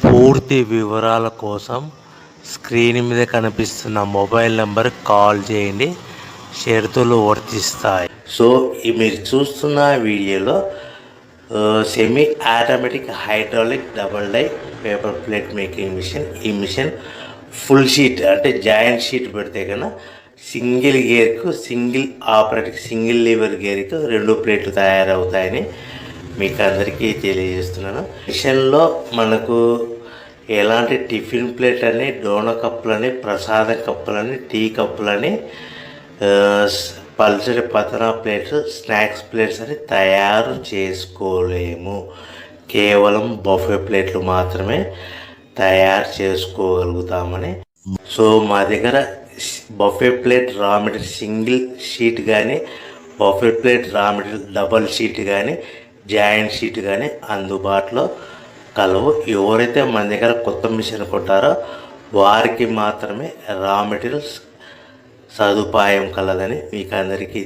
పూర్తి వివరాల కోసం స్క్రీన్ మీద కనిపిస్తున్న మొబైల్ నెంబర్ కాల్ చేయండి. షరతులు వర్తిస్తాయి. సో మీరు చూస్తున్న వీడియోలో semi automatic hydraulic double die paper plate making machine. ఈ మిషన్ ఫుల్ షీట్ అంటే జాయింట్ షీట్ పెడితే కన్నా సింగిల్ గేర్కు సింగిల్ ఆపరేటివ్ సింగిల్ లీవర్ గేర్కు 2 ప్లేట్లు తయారవుతాయని మీకు అందరికీ తెలియజేస్తున్నాను. మిషన్లో మనకు ఎలాంటి టిఫిన్ ప్లేట్ అని, డోనా కప్పులని, ప్రసాదం కప్పులని, టీ కప్పులని, పల్చడి పతనా ప్లేట్స్, స్నాక్స్ ప్లేట్స్ అని తయారు చేసుకోలేము. కేవలం బఫే ప్లేట్లు మాత్రమే తయారు చేసుకోగలుగుతామని. సో మా దగ్గర buffet plate raw material single sheet కానీ, buffet plate raw material double sheet కానీ, జాయింట్ షీట్ కానీ అందుబాటులో కలవు. ఎవరైతే మన దగ్గర కొత్త మిషన్ కొంటారో వారికి మాత్రమే రా మెటీరియల్స్ సదుపాయం కలదని మీకు అందరికీ